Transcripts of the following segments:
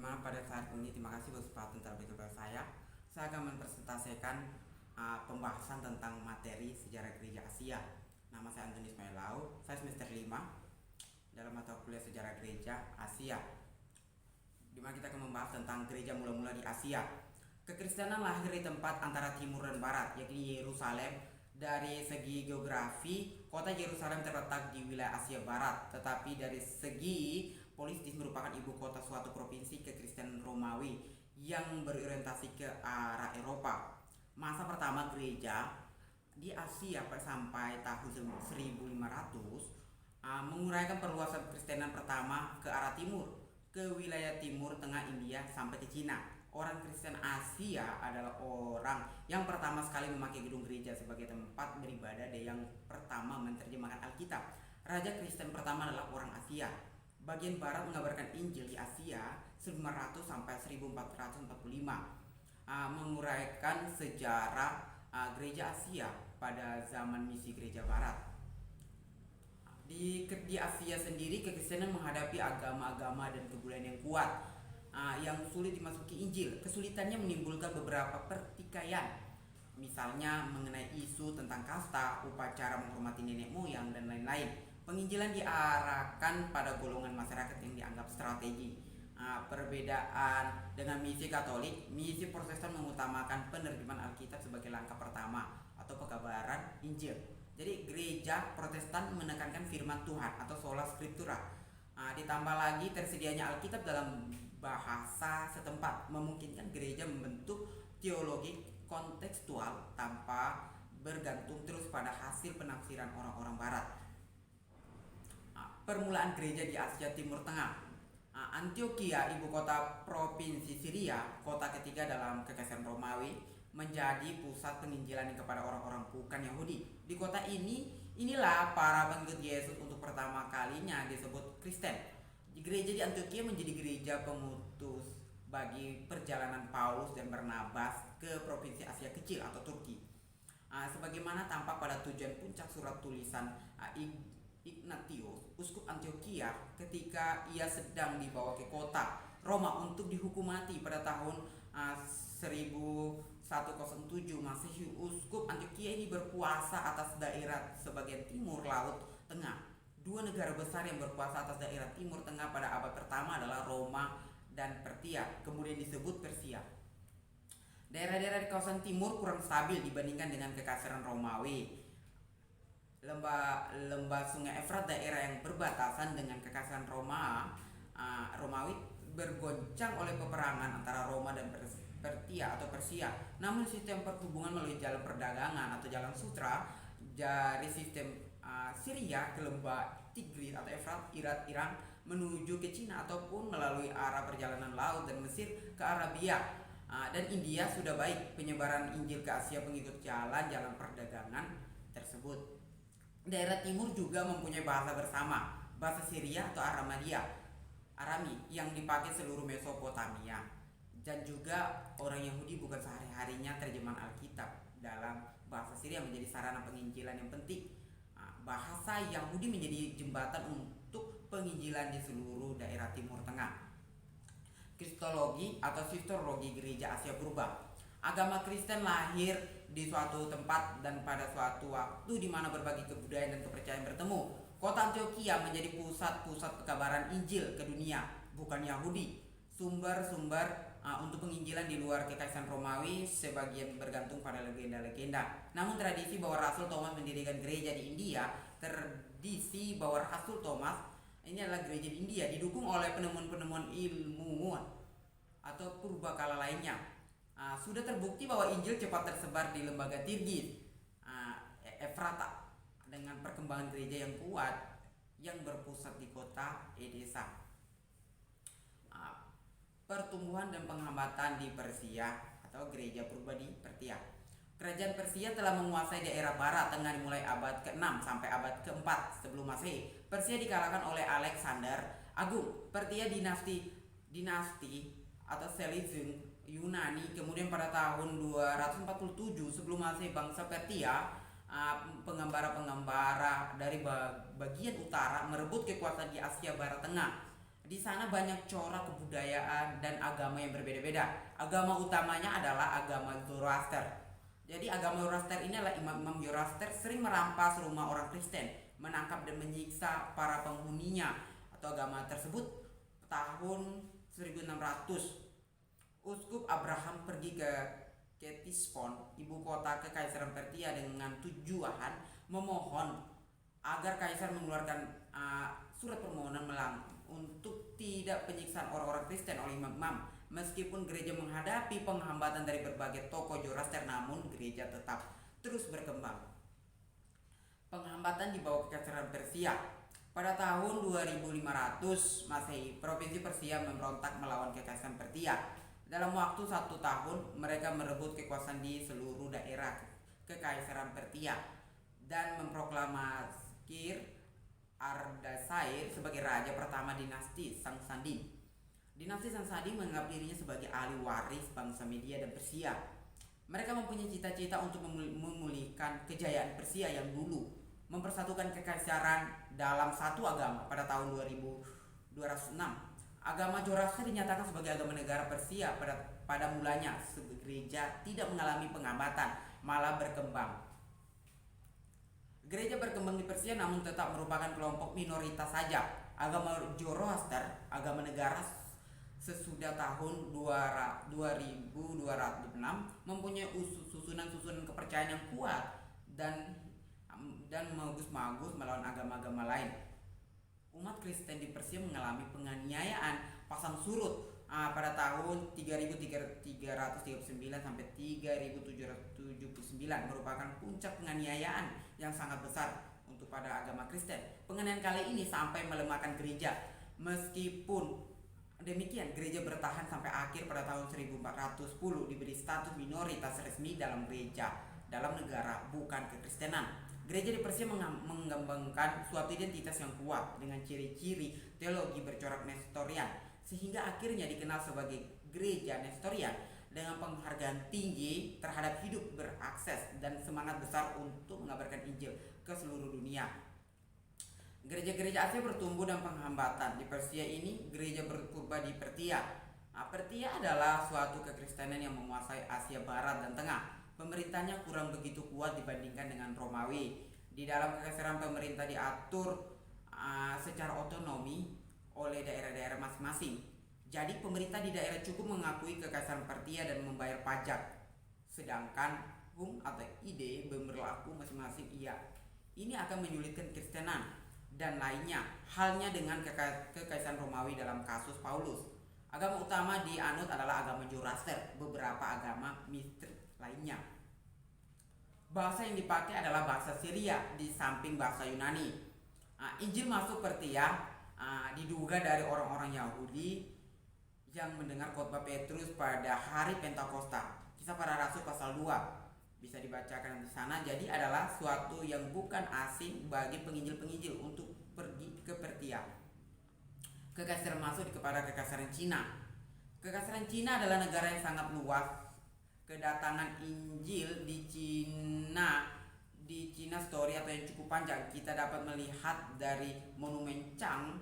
dimana pada saat ini terima kasih kesempatan terlebih kepada saya akan mempresentasikan pembahasan tentang materi sejarah gereja Asia. Nama saya Antoni Ismail Lau, saya semester 5 dalam mata kuliah sejarah gereja Asia, dimana kita akan membahas tentang gereja mula-mula di Asia. Kekristenan lahir di tempat antara timur dan barat, yakni Yerusalem. Dari segi geografi, kota Yerusalem terletak di wilayah Asia Barat, tetapi dari segi politis merupakan ibu kota suatu provinsi kekristenan Romawi yang berorientasi ke arah Eropa. Masa pertama gereja di Asia sampai tahun 1500 menguraikan perluasan kekristenan pertama ke arah timur, ke wilayah timur tengah India sampai ke Cina. Orang Kristen Asia adalah orang yang pertama sekali memakai gedung gereja sebagai tempat beribadah dan yang pertama menerjemahkan Alkitab. Raja Kristen pertama adalah orang Asia. Bagian barat mengabarkan Injil di Asia 1500 sampai 1445, menguraikan sejarah gereja Asia pada zaman misi gereja barat. Di Asia sendiri, kekristenan menghadapi agama-agama dan kebudayaan yang kuat, yang sulit dimasuki Injil. Kesulitannya menimbulkan beberapa pertikaian, misalnya mengenai isu tentang kasta, upacara menghormati nenek moyang, dan lain-lain. Penginjilan diarahkan pada golongan masyarakat yang dianggap strategi. Perbedaan dengan misi Katolik, misi Protestan mengutamakan penerjemahan Alkitab sebagai langkah pertama atau pekabaran Injil. Jadi gereja Protestan menekankan firman Tuhan atau sola scriptura. Ditambah lagi tersedianya Alkitab dalam bahasa setempat memungkinkan gereja membentuk teologi kontekstual tanpa bergantung terus pada hasil penafsiran orang-orang barat. Permulaan gereja di Asia Timur Tengah. Antioquia, ibu kota provinsi Syria, kota ketiga dalam kekaisaran Romawi, menjadi pusat penginjilan kepada orang-orang bukan Yahudi. Di kota inilah para pengikut Yesus untuk pertama kalinya disebut Kristen. Gereja di Antioquia menjadi gereja pemutus bagi perjalanan Paulus dan Barnabas ke provinsi Asia Kecil atau Turki. Sebagaimana tampak pada tujuan puncak surat tulisan Ignatius, uskup Antioquia, ketika ia sedang dibawa ke kota Roma untuk dihukum mati pada tahun 1107 Masehi. Uskup Antioquia ini berkuasa atas daerah sebagian timur Laut Tengah. Dua negara besar yang berkuasa atas daerah Timur Tengah pada abad pertama adalah Roma dan Persia, kemudian disebut Persia. Daerah-daerah di kawasan timur kurang stabil dibandingkan dengan kekaisaran Romawi. Lembah Sungai Efrat, daerah yang berbatasan dengan kekaisaran Romawi, bergoncang oleh peperangan antara Roma dan Persia atau Persia. Namun sistem perhubungan melalui jalan perdagangan atau jalan sutra dari sistem Syria ke lembah Tigris atau Efrat, Iran menuju ke Cina, ataupun melalui arah perjalanan laut dan Mesir ke Arabia dan India sudah baik penyebaran Injil ke Asia pengikut jalan perdagangan tersebut. Daerah timur juga mempunyai bahasa bersama, bahasa Syria atau Arami yang dipakai seluruh Mesopotamia, dan juga orang Yahudi bukan sehari-harinya terjemahan Alkitab dalam bahasa Syria menjadi sarana penginjilan yang penting. Bahasa Yahudi menjadi jembatan untuk penginjilan di seluruh daerah Timur Tengah. Kristologi atau historiologi gereja Asia Purba. Agama Kristen lahir di suatu tempat dan pada suatu waktu di mana berbagai kebudayaan dan kepercayaan bertemu. Kota Antioquia menjadi pusat pekabaran Injil ke dunia, bukan Yahudi. Sumber-sumber untuk penginjilan di luar kekaisaran Romawi sebagian bergantung pada legenda-legenda. Namun tradisi bahwa Rasul Thomas mendirikan gereja di India, tradisi bahwa Rasul Thomas ini adalah gereja di India, didukung oleh penemuan-penemuan ilmuwan atau purbakala lainnya. Sudah terbukti bahwa Injil cepat tersebar di lembaga Tirgis, Efrata, dengan perkembangan gereja yang kuat yang berpusat di kota Edesa. Pertumbuhan dan penghambatan di Persia atau gereja purba di Persia. Kerajaan Persia telah menguasai daerah barat tengah dimulai abad ke-6 sampai abad ke-4 sebelum Masehi. Persia dikalahkan oleh Alexander Agung. Persia dinasti atau Seleucid Yunani. Kemudian pada tahun 247 sebelum Masehi, bangsa Persia, pengembara-pengembara dari bagian utara merebut kekuasaan di Asia Barat Tengah. Di sana banyak corak kebudayaan dan agama yang berbeda-beda. Agama utamanya adalah agama Zoroaster. Jadi agama Zoroaster ini adalah imam-imam Zoroaster sering merampas rumah orang Kristen, menangkap dan menyiksa para penghuninya atau agama tersebut. Tahun 1600, Uskup Abraham pergi ke Ketispon, ibu kota Kekaisaran Persia, dengan tujuan memohon agar kaisar mengeluarkan surat permohonan untuk tidak penyiksaan orang-orang Kristen oleh imam-imam. Meskipun gereja menghadapi penghambatan dari berbagai tokoh Zoroaster, namun gereja tetap terus berkembang. Penghambatan di bawah Kekaisaran Persia. Pada tahun 2500 Masehi, provinsi Persia memberontak melawan Kekaisaran Persia. Dalam waktu 1 tahun, mereka merebut kekuasaan di seluruh daerah Kekaisaran Persia dan memproklamasi Ardasair sebagai raja pertama dinasti Sangsandim. Dinasti Sangsandim menganggap dirinya sebagai ahli waris bangsa Media dan Persia. Mereka mempunyai cita-cita untuk memulihkan kejayaan Persia yang dulu mempersatukan kekaisaran dalam satu agama. Pada tahun 2206, agama Zoroaster dinyatakan sebagai agama negara Persia. Pada mulanya, gereja tidak mengalami penghambatan, malah berkembang. Gereja berkembang di Persia namun tetap merupakan kelompok minoritas saja. Agama Zoroaster, agama negara sesudah tahun 2206, mempunyai susunan-susunan kepercayaan yang kuat dan bagus-bagus melawan agama-agama lain. Umat Kristen di Persia mengalami penganiayaan pasang surut pada tahun 3339 sampai 3779, merupakan puncak penganiayaan yang sangat besar untuk pada agama Kristen. Penganiayaan kali ini sampai melemahkan gereja. Meskipun demikian, gereja bertahan sampai akhir pada tahun 1410, diberi status minoritas resmi dalam negara bukan kekristenan. Gereja di Persia mengembangkan suatu identitas yang kuat dengan ciri-ciri teologi bercorak Nestorian, sehingga akhirnya dikenal sebagai gereja Nestorian, dengan penghargaan tinggi terhadap hidup berakses dan semangat besar untuk mengabarkan Injil ke seluruh dunia. Gereja-gereja Asia bertumbuh dan penghambatan. Di Persia ini, gereja berpurba di Pertia. Pertia adalah suatu kekristenan yang menguasai Asia Barat dan Tengah. Pemerintahnya kurang begitu kuat dibandingkan dengan Romawi. Di dalam kekaisaran, pemerintah diatur secara otonomi oleh daerah-daerah masing-masing. Jadi pemerintah di daerah cukup mengakui kekaisaran Pertia dan membayar pajak. Sedangkan hukum atau ide berlaku masing-masing. Ini akan menyulitkan Kristenan dan lainnya, halnya dengan kekaisaran Romawi dalam kasus Paulus. Agama utama dianut adalah agama Zoroaster, beberapa agama misteri lainnya. Bahasa yang dipakai adalah bahasa Syria di samping bahasa Yunani. Injil masuk Pertia diduga dari orang-orang Yahudi yang mendengar khotbah Petrus pada hari Pentakosta. Kisah Para Rasul pasal 2 bisa dibacakan di sana. Jadi adalah suatu yang bukan asing bagi penginjil-penginjil untuk pergi ke Pertia. Kekaisaran masuk kepada Kekaisaran Cina. Kekaisaran Cina adalah negara yang sangat luas. Kedatangan Injil di Cina story atau yang cukup panjang. Kita dapat melihat dari Monumen Chang,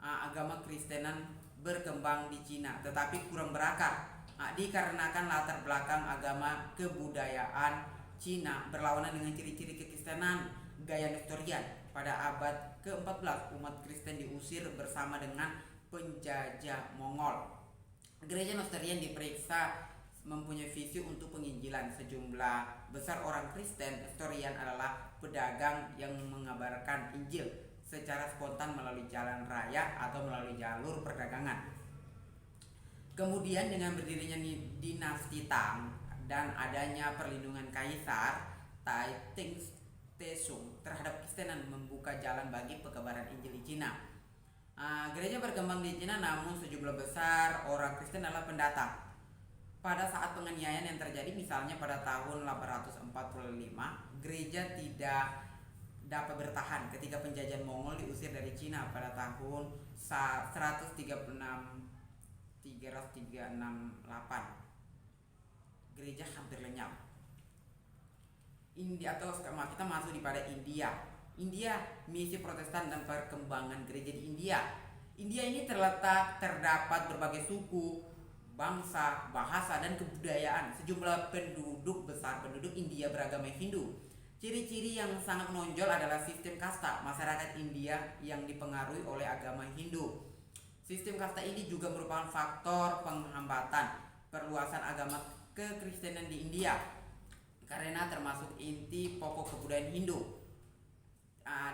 agama Kristenan berkembang di Cina tetapi kurang berakar. Dikarenakan latar belakang agama kebudayaan Cina berlawanan dengan ciri-ciri kekristenan gaya Nestorian. Pada abad ke-14, umat Kristen diusir bersama dengan penjajah Mongol. Gereja Nestorian diperiksa mempunyai visi untuk penginjilan. Sejumlah besar orang Kristen Nestorian adalah pedagang yang mengabarkan Injil secara spontan melalui jalan raya atau melalui jalur perdagangan. Kemudian dengan berdirinya dinasti Tang dan adanya perlindungan Kaisar Taizong terhadap Kristenan membuka jalan bagi pekebaran Injil di Cina. Gereja berkembang di Cina, namun sejumlah besar orang Kristen adalah pendatang. Pada saat penganiayaan yang terjadi, misalnya pada tahun 845, gereja tidak dapat bertahan ketika penjajahan Mongol diusir dari Cina pada tahun 368. Gereja hampir lenyap. Kita masuk pada India, misi Protestan dan perkembangan gereja di India. India ini terdapat berbagai suku, bangsa, bahasa, dan kebudayaan. Sejumlah penduduk India beragama Hindu. Ciri-ciri yang sangat menonjol adalah sistem kasta masyarakat India yang dipengaruhi oleh agama Hindu. Sistem kasta ini juga merupakan faktor penghambatan perluasan agama kekristenan di India karena termasuk inti pokok kebudayaan Hindu.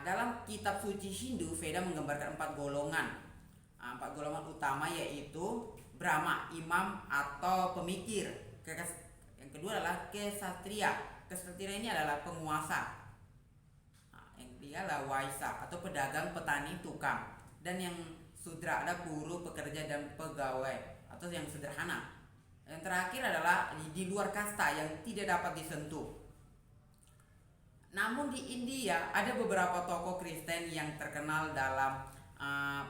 Dalam kitab suci Hindu, Veda menggambarkan empat golongan utama, yaitu Brahma, imam atau pemikir. Yang kedua adalah kesatria. Kesatria ini adalah penguasa. Yang ketiga adalah waisa atau pedagang, petani, tukang. Dan yang sudra ada buruh, pekerja, dan pegawai atau yang sederhana. Yang terakhir adalah di luar kasta yang tidak dapat disentuh. Namun di India ada beberapa tokoh Kristen yang terkenal dalam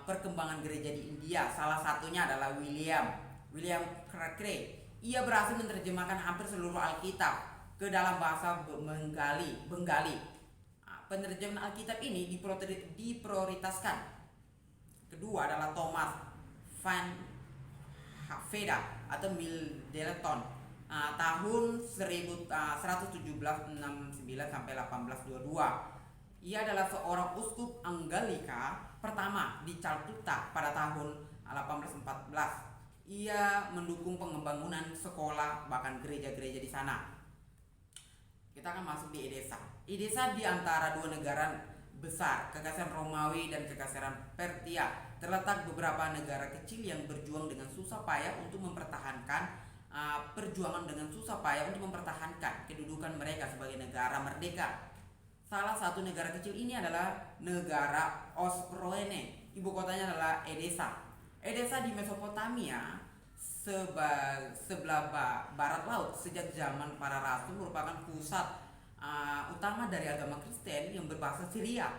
perkembangan gereja di India. Salah satunya adalah William Craig. Ia berhasil menerjemahkan hampir seluruh Alkitab ke dalam bahasa Bengali. Penerjemahan Alkitab ini diprioritaskan. Kedua adalah Thomas Van Veda atau Middleton, tahun 1169 sampai 1822. Ia adalah seorang uskup Anggelika pertama di Calcutta pada tahun 1814. Ia mendukung pembangunan sekolah bahkan gereja-gereja di sana. Kita akan masuk di Edessa. Edessa di antara dua negara besar, Kekaisaran Romawi dan Kekaisaran Persia. Terletak beberapa negara kecil yang berjuang dengan susah payah untuk mempertahankan kedudukan mereka sebagai negara merdeka. Salah satu negara kecil ini adalah negara Osroene. Ibu kotanya adalah Edessa. Edessa di Mesopotamia sebelah barat laut sejak zaman para rasul merupakan pusat utama dari agama Kristen yang berbahasa Syria.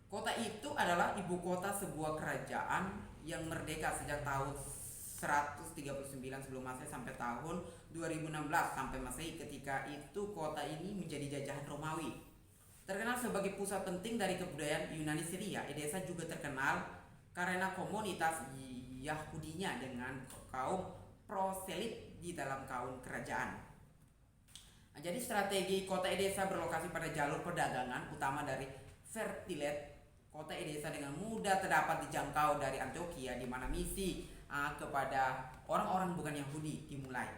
Kota itu adalah ibu kota sebuah kerajaan yang merdeka sejak tahun 139 sebelum Masehi sampai tahun 2016 sampai Masehi. Ketika itu kota ini menjadi jajahan Romawi. Terkenal sebagai pusat penting dari kebudayaan Yunani Syria, Edessa juga terkenal karena komunitas Yahudinya dengan kaum proselit di dalam kaum kerajaan. Jadi strategi kota Edessa berlokasi pada jalur perdagangan utama dari Fertilet. Kota Edessa dengan mudah terdapat dijangkau dari Antioquia, di mana misi kepada orang-orang bukan Yahudi dimulai.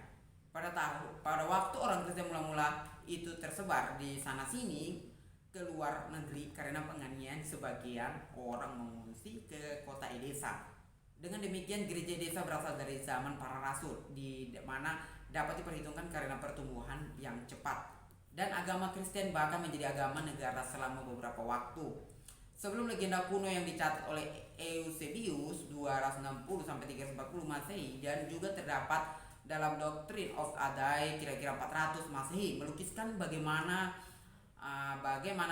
Pada waktu orang Kristen mula-mula itu tersebar di sana sini ke luar negeri karena penganiayaan, sebagian orang mengungsi ke kota Edessa. Dengan demikian gereja Edessa berasal dari zaman para rasul, di mana dapat diperhitungkan karena pertumbuhan yang cepat. Dan agama Kristen bahkan menjadi agama negara selama beberapa waktu. Sebelum legenda kuno yang dicatat oleh Eusebius 260 sampai 340 Masehi dan juga terdapat dalam Doctrine of Adai kira-kira 400 Masehi melukiskan bagaimana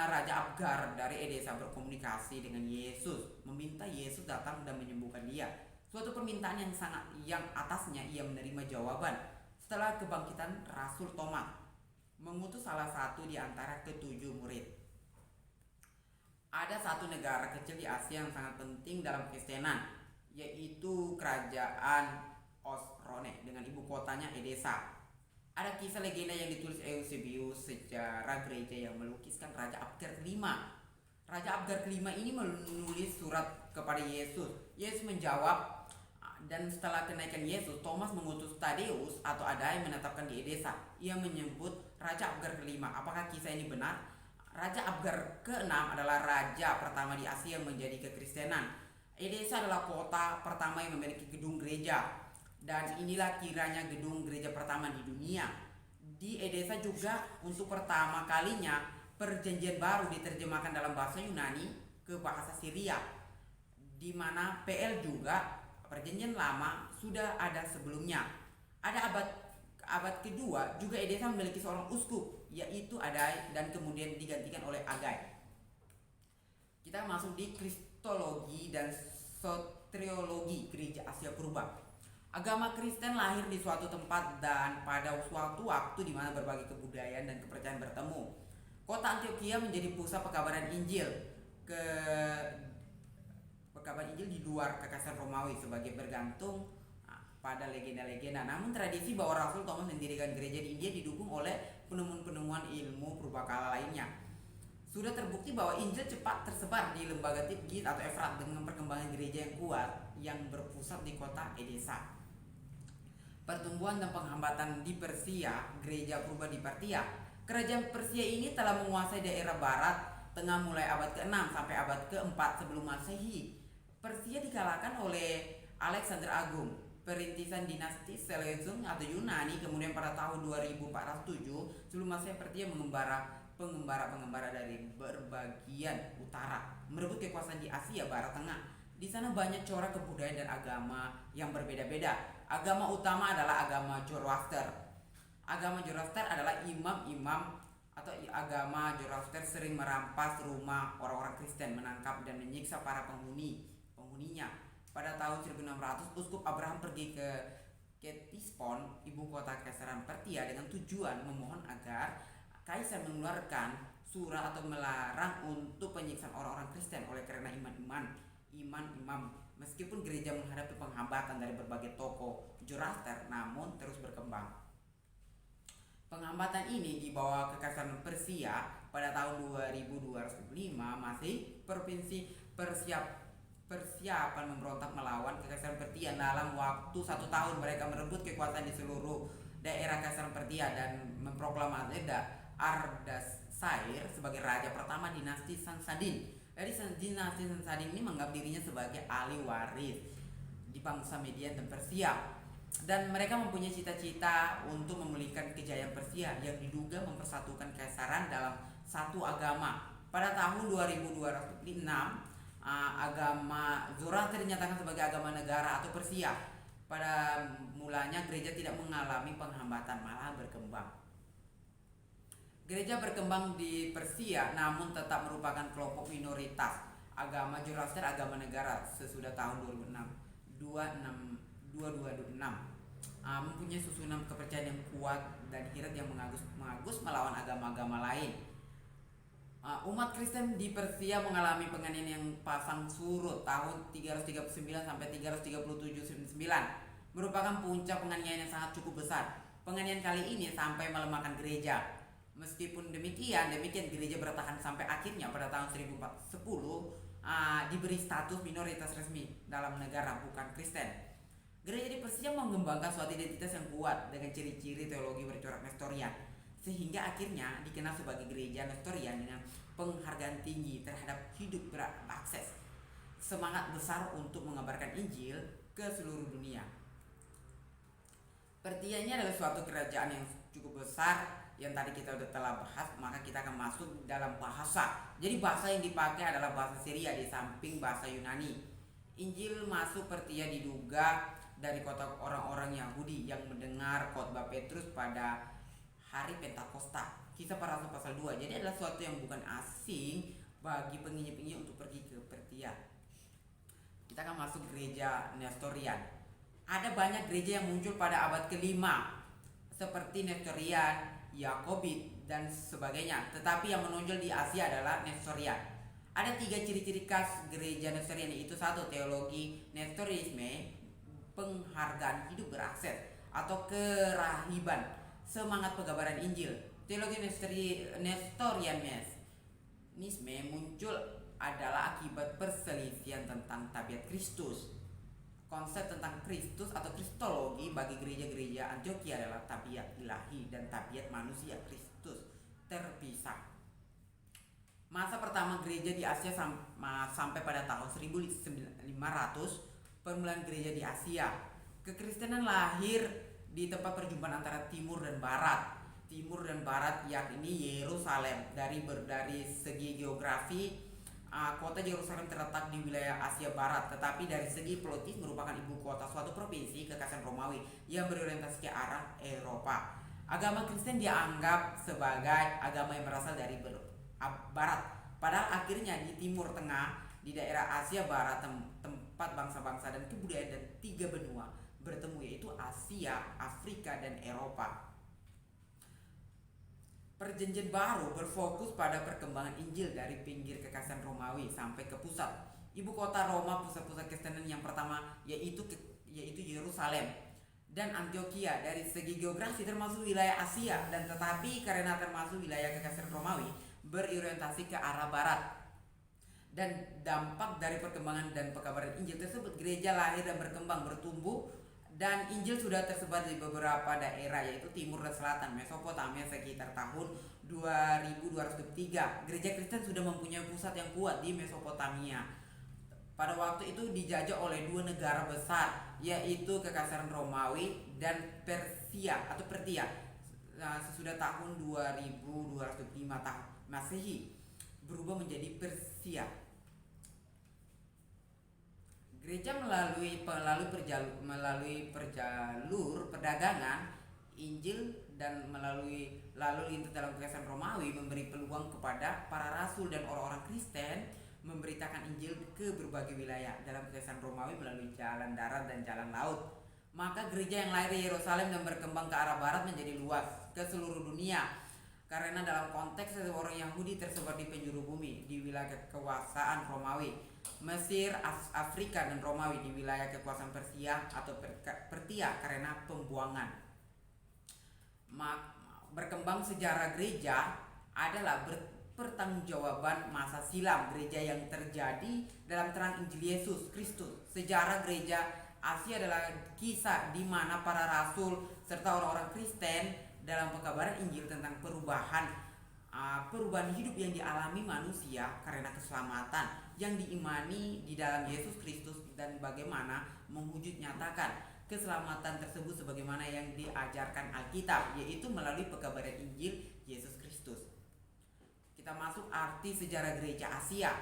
Raja Abgar dari Edessa berkomunikasi dengan Yesus, meminta Yesus datang dan menyembuhkan dia. Suatu permintaan yang atasnya ia menerima jawaban setelah kebangkitan Rasul Thomas mengutus salah satu di antara ketujuh murid. Ada satu negara kecil di Asia yang sangat penting dalam Kristenan, yaitu kerajaan Osrone dengan ibu kotanya Edessa. Ada kisah legenda yang ditulis Eusebius, sejarah gereja yang melukiskan Raja Abgar kelima. Raja Abgar kelima ini menulis surat kepada Yesus. Yesus menjawab, dan setelah kenaikan Yesus, Thomas mengutus Tadeus atau Adai menetapkan di Edessa. Ia menyebut Raja Abgar kelima. Apakah kisah ini benar? Raja Abgar ke-6 adalah raja pertama di Asia yang menjadi kekristenan. Edessa adalah kota pertama yang memiliki gedung gereja, dan inilah kiranya gedung gereja pertama di dunia. Di Edessa juga untuk pertama kalinya Perjanjian Baru diterjemahkan dalam bahasa Yunani ke bahasa Syria, di mana PL juga Perjanjian Lama sudah ada sebelumnya. Ada abad kedua juga Edessa memiliki seorang uskup, yaitu Adai, dan kemudian digantikan oleh Agai. Kita masuk di Kristologi dan Soteriologi Gereja Asia Purba. Agama Kristen lahir di suatu tempat dan pada suatu waktu di mana berbagai kebudayaan dan kepercayaan bertemu. Kota Antioquia menjadi pusat pekabaran Injil perkabar Injil di luar kekaisaran Romawi sebagai bergantung pada legenda-legenda. Namun tradisi bahwa Rasul Thomas mendirikan gereja di India didukung oleh penemuan-penemuan ilmu purbakala lainnya. Sudah terbukti bahwa Injil cepat tersebar di lembaga Tigris atau Efrat dengan perkembangan gereja yang kuat yang berpusat di kota Edessa. Pertumbuhan dan penghambatan di Persia, gereja purba di Partia. Kerajaan Persia ini telah menguasai daerah barat tengah mulai abad ke-6 sampai abad ke-4 sebelum Masehi. Persia dikalahkan oleh Alexander Agung, perintisan dinasti Seleucus atau Yunani. Kemudian pada tahun 2407 sebelum Masehi, Persia pengembara dari berbagian utara merebut kekuasaan di Asia Barat Tengah. Di sana banyak corak kebudayaan dan agama yang berbeda-beda. Agama utama adalah agama Zoroaster. Agama Zoroaster adalah imam-imam atau agama Zoroaster sering merampas rumah orang-orang Kristen, menangkap dan menyiksa para penghuninya. Pada tahun 1600, Uskup Abraham pergi ke Ketispon, ibu kota Kekaisaran Persia, dengan tujuan memohon agar kaisar mengeluarkan surat atau melarang untuk penyiksaan orang-orang Kristen oleh karena imam. Meskipun gereja menghadapi penghambatan dari berbagai tokoh Zoroaster, namun terus berkembang. Penghambatan ini dibawa Kekaisaran Persia pada tahun 2205 masih provinsi persiapan memberontak melawan Kekaisaran Persia. Dalam waktu 1 tahun mereka merebut kekuasaan di seluruh daerah Kekaisaran Persia dan memproklamasi Ardasair sebagai raja pertama dinasti Sansadin. Dari dinasti Sansadin ini menganggap dirinya sebagai ahli waris di bangsa Median dan Persia, dan mereka mempunyai cita-cita untuk memulihkan kejayaan Persia yang diduga mempersatukan kekaisaran dalam satu agama. Pada tahun 2206 agama Zoroaster dinyatakan sebagai agama negara atau Persia. Pada mulanya gereja tidak mengalami penghambatan, malah berkembang. Gereja berkembang di Persia namun tetap merupakan kelompok minoritas. Agama Zoroaster agama negara sesudah tahun 2206 mempunyai susunan kepercayaan yang kuat dan hirat yang mengagus melawan agama-agama lain. Umat Kristen di Persia mengalami penganiayaan yang pasang surut tahun 339 sampai 337 merupakan puncak penganiayaan yang sangat cukup besar. Penganiayaan kali ini sampai melemahkan gereja. Meskipun demikian gereja bertahan sampai akhirnya pada tahun 1410 diberi status minoritas resmi dalam negara bukan Kristen. Gereja di Persia mengembangkan suatu identitas yang kuat dengan ciri-ciri teologi bercorak Nestorian, sehingga akhirnya dikenal sebagai gereja Nestorian dengan penghargaan tinggi terhadap hidup berakses, semangat besar untuk mengabarkan Injil ke seluruh dunia. Persia ini adalah suatu kerajaan yang cukup besar yang tadi kita udah telah bahas. Maka kita akan masuk dalam bahasa. Jadi bahasa yang dipakai adalah bahasa Syria di samping bahasa Yunani. Injil masuk Persia diduga dari kota orang-orang Yahudi yang mendengar khotbah Petrus pada hari Pentakosta, Kisah Para Rasul pasal 2. Jadi adalah suatu yang bukan asing bagi penginjil-penginjil untuk pergi ke Persia. Kita akan masuk gereja Nestorian. Ada banyak gereja yang muncul pada abad ke-5 seperti Nestorian, Yakobit dan sebagainya. Tetapi yang menonjol di Asia adalah Nestorian. Ada 3 ciri-ciri khas gereja Nestorian, yaitu 1. Teologi Nestorisme, penghargaan hidup berakses atau kerahiban, semangat pengabaran Injil. Teologi Nestorianisme muncul adalah akibat perselisihan tentang tabiat Kristus. Konsep tentang Kristus atau Kristologi bagi gereja-gereja Antioquia adalah tabiat ilahi dan tabiat manusia Kristus terpisah. Masa pertama gereja di Asia sampai pada tahun 1500, permulaan gereja di Asia. Kekristenan lahir di tempat perjumpaan antara timur dan barat. Timur dan barat yakni Yerusalem. Dari segi geografi, kota Yerusalem terletak di wilayah Asia Barat, tetapi dari segi politis merupakan ibu kota suatu provinsi Kekaisaran Romawi yang berorientasi ke arah Eropa. Agama Kristen dianggap sebagai agama yang berasal dari Barat, padahal akhirnya di Timur Tengah, di daerah Asia Barat, tempat bangsa-bangsa dan kebudayaan dan 3 benua bertemu, yaitu Asia, Afrika, dan Eropa. Perjanjian Baru berfokus pada perkembangan Injil dari pinggir Kekaisaran Romawi sampai ke pusat. Ibu kota Roma, pusat-pusat Kristenan yang pertama yaitu Yerusalem dan Antioquia. Dari segi geografi termasuk wilayah Asia, dan tetapi karena termasuk wilayah Kekaisaran Romawi berorientasi ke arah barat. Dan dampak dari perkembangan dan pekabaran Injil tersebut, gereja lahir dan berkembang, bertumbuh, dan Injil sudah tersebar di beberapa daerah yaitu timur dan selatan Mesopotamia. Sekitar tahun 2203 gereja Kristen sudah mempunyai pusat yang kuat di Mesopotamia. Pada waktu itu dijajah oleh dua negara besar yaitu Kekaisaran Romawi dan Persia atau Pertia. Sesudah tahun 2205 tahun Masehi berubah menjadi Persia. Gereja melalui perjalur perdagangan Injil dan melalui lalu lintas dalam Kekaisaran Romawi memberi peluang kepada para rasul dan orang-orang Kristen memberitakan Injil ke berbagai wilayah dalam Kekaisaran Romawi melalui jalan darat dan jalan laut. Maka gereja yang lahir di Yerusalem dan berkembang ke arah barat menjadi luas ke seluruh dunia. Karena dalam konteks orang Yahudi tersebar di penjuru bumi di wilayah kekuasaan Romawi, Mesir, Afrika, dan Romawi di wilayah kekuasaan Persia atau Pertia karena pembuangan. Berkembang sejarah gereja adalah pertanggungjawaban masa silam gereja yang terjadi dalam terang Injil Yesus Kristus. Sejarah gereja Asia adalah kisah di mana para rasul serta orang-orang Kristen dalam pekabaran Injil tentang perubahan hidup yang dialami manusia karena keselamatan yang diimani di dalam Yesus Kristus, dan bagaimana mewujud nyatakan keselamatan tersebut sebagaimana yang diajarkan Alkitab, yaitu melalui pekabaran Injil Yesus Kristus. Kita masuk arti sejarah gereja Asia.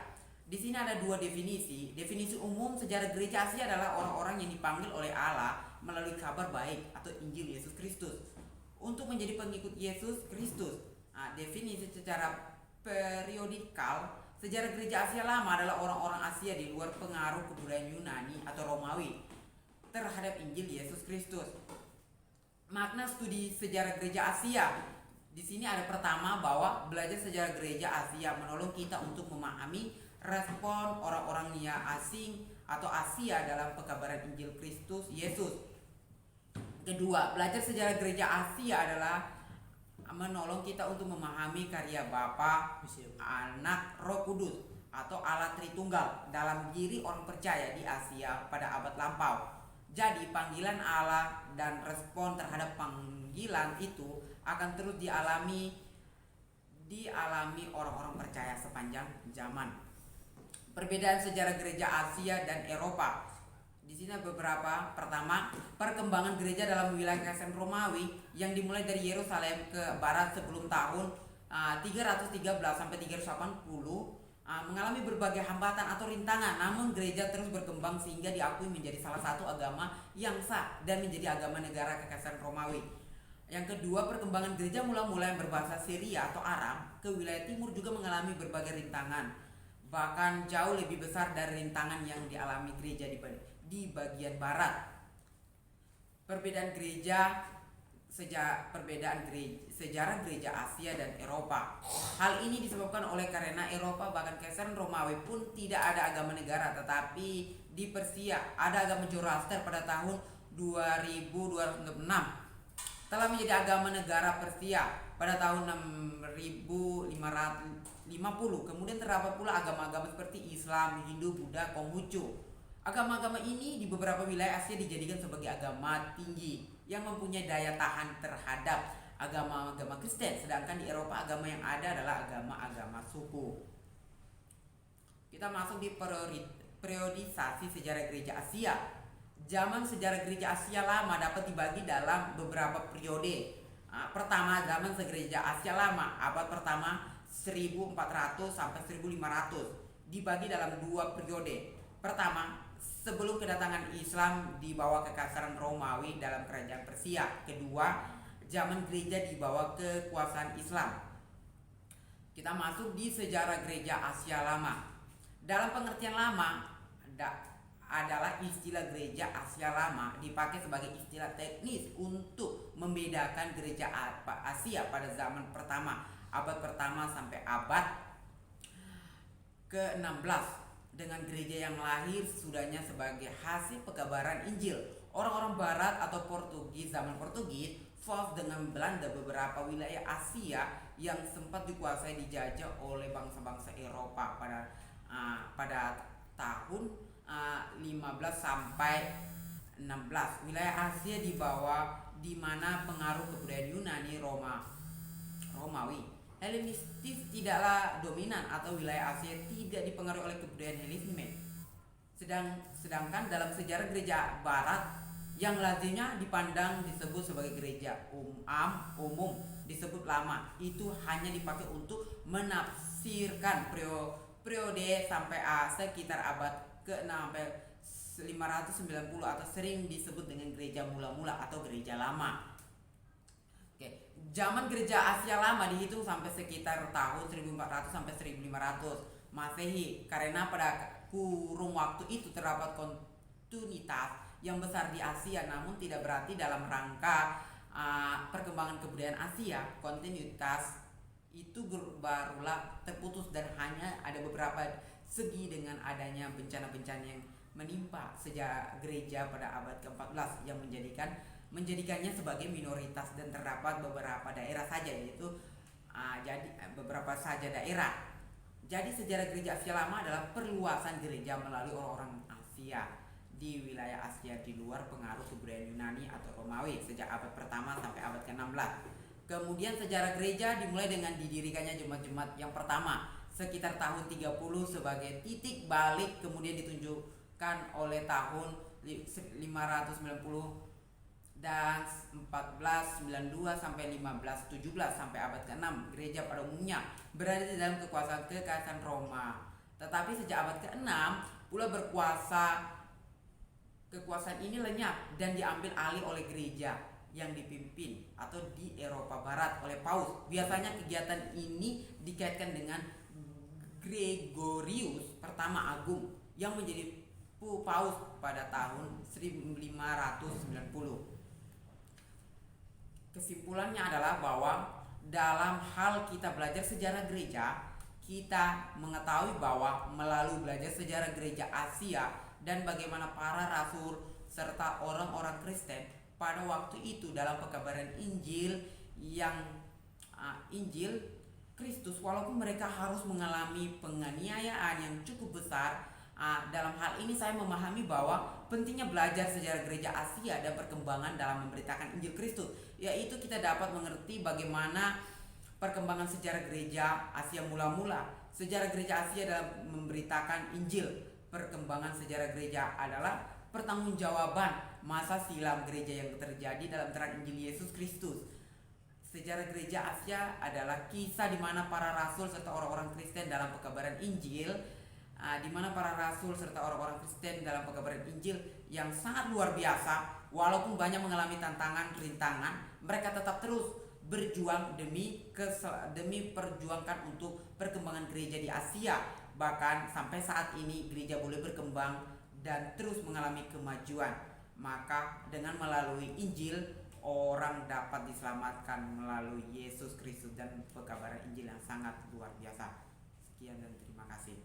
Di sini ada dua definisi. Definisi umum sejarah gereja Asia adalah orang-orang yang dipanggil oleh Allah melalui kabar baik atau Injil Yesus Kristus untuk menjadi pengikut Yesus Kristus. Definisi secara periodikal, sejarah gereja Asia lama adalah orang-orang Asia di luar pengaruh kebudayaan Yunani atau Romawi terhadap Injil Yesus Kristus. Makna studi sejarah gereja Asia. Di sini ada pertama bahwa belajar sejarah gereja Asia menolong kita untuk memahami respon orang-orang asing atau Asia dalam pekabaran Injil Kristus Yesus. Kedua, belajar sejarah gereja Asia adalah menolong kita untuk memahami karya Bapa, Anak, Roh Kudus atau Allah Tritunggal dalam diri orang percaya di Asia pada abad lampau. Jadi panggilan Allah dan respon terhadap panggilan itu akan terus dialami orang-orang percaya sepanjang zaman. Perbedaan sejarah gereja Asia dan Eropa. Di sini beberapa. Pertama, perkembangan gereja dalam wilayah Kekaisaran Romawi yang dimulai dari Yerusalem ke barat sebelum tahun 313 sampai 380 mengalami berbagai hambatan atau rintangan, namun gereja terus berkembang sehingga diakui menjadi salah satu agama yang sah dan menjadi agama negara Kekaisaran Romawi. Yang kedua, perkembangan gereja mula-mula yang berbahasa Syria atau Aram ke wilayah timur juga mengalami berbagai rintangan, bahkan jauh lebih besar dari rintangan yang dialami gereja di bagian barat. Perbedaan sejarah gereja Asia dan Eropa. Hal ini disebabkan oleh karena Eropa bahkan Kekaisaran Romawi pun tidak ada agama negara, tetapi di Persia ada agama Zoroaster pada tahun 2206 telah menjadi agama negara Persia pada tahun 6550. Kemudian terdapat pula agama-agama seperti Islam, Hindu, Buddha, Konghucu. Agama-agama ini di beberapa wilayah Asia dijadikan sebagai agama tinggi yang mempunyai daya tahan terhadap agama-agama Kristen, sedangkan di Eropa agama yang ada adalah agama-agama suku. Kita masuk di periodisasi sejarah gereja Asia. Zaman sejarah gereja Asia lama dapat dibagi dalam beberapa periode. Pertama, zaman gereja Asia lama, abad pertama 1400 sampai 1500, dibagi dalam dua periode. Pertama, sebelum kedatangan Islam di bawah Kekaisaran Romawi dalam kerajaan Persia. Kedua, zaman gereja di bawah kekuasaan Islam. Kita masuk di sejarah gereja Asia lama. Dalam pengertian lama adalah istilah gereja Asia lama dipakai sebagai istilah teknis untuk membedakan gereja Asia pada zaman pertama, abad pertama sampai abad ke-16. dengan gereja yang lahir sesudahnya sebagai hasil pekabaran Injil. Orang-orang Barat atau Portugis zaman Portugis Fals dengan Belanda beberapa wilayah Asia yang sempat dikuasai dijajah oleh bangsa-bangsa Eropa pada tahun 15 sampai 16. Wilayah Asia di mana pengaruh kebudayaan Yunani Romawi Helenistis tidaklah dominan atau wilayah Asia tidak dipengaruhi oleh kebudayaan Helenisme. Sedangkan dalam sejarah gereja Barat yang lazimnya dipandang disebut sebagai gereja umum disebut lama, itu hanya dipakai untuk menafsirkan periode sampai sekitar abad ke-6 sampai 590 atau sering disebut dengan gereja mula-mula atau gereja lama. Oke, zaman gereja Asia lama dihitung sampai sekitar tahun 1400 sampai 1500 Masehi karena pada kurung waktu itu terdapat kontinuitas yang besar di Asia, namun tidak berarti dalam rangka perkembangan kebudayaan Asia kontinuitas itu barulah terputus dan hanya ada beberapa segi dengan adanya bencana-bencana yang menimpa sejak gereja pada abad ke-14 yang menjadikannya sebagai minoritas dan terdapat beberapa daerah saja, yaitu beberapa saja daerah. Jadi sejarah gereja Asia lama adalah perluasan gereja melalui orang-orang Asia di wilayah Asia di luar pengaruh kebudayaan Yunani atau Romawi sejak abad pertama sampai abad ke-16. Kemudian sejarah gereja dimulai dengan didirikannya jemaat-jemaat yang pertama sekitar tahun 30 sebagai titik balik, kemudian ditunjukkan oleh tahun 590 dan 1492 sampai 1517 sampai abad ke-6. Gereja pada umumnya berada di dalam kekuasaan Roma. Tetapi sejak abad ke-6 pula kekuasaan ini lenyap dan diambil alih oleh gereja yang dipimpin atau di Eropa Barat oleh Paus. Biasanya kegiatan ini dikaitkan dengan Gregorius pertama Agung yang menjadi Paus pada tahun 1590. Kesimpulannya adalah bahwa dalam hal kita belajar sejarah gereja, kita mengetahui bahwa melalui belajar sejarah gereja Asia dan bagaimana para rasul serta orang-orang Kristen pada waktu itu dalam pekabaran Injil Kristus, walaupun mereka harus mengalami penganiayaan yang cukup besar. Dalam hal ini saya memahami bahwa pentingnya belajar sejarah gereja Asia dan perkembangan dalam memberitakan Injil Kristus, yaitu kita dapat mengerti bagaimana perkembangan sejarah gereja Asia mula-mula. Sejarah gereja Asia dalam memberitakan Injil. Perkembangan sejarah gereja adalah pertanggungjawaban masa silam gereja yang terjadi dalam terang Injil Yesus Kristus. Sejarah gereja Asia adalah kisah di mana para rasul serta orang-orang Kristen dalam pekabaran Injil yang sangat luar biasa. Walaupun banyak mengalami tantangan, rintangan, mereka tetap terus berjuang demi perjuangkan untuk perkembangan gereja di Asia. Bahkan sampai saat ini gereja boleh berkembang dan terus mengalami kemajuan. Maka dengan melalui Injil, orang dapat diselamatkan melalui Yesus Kristus dan pekabaran Injil yang sangat luar biasa. Sekian dan terima kasih.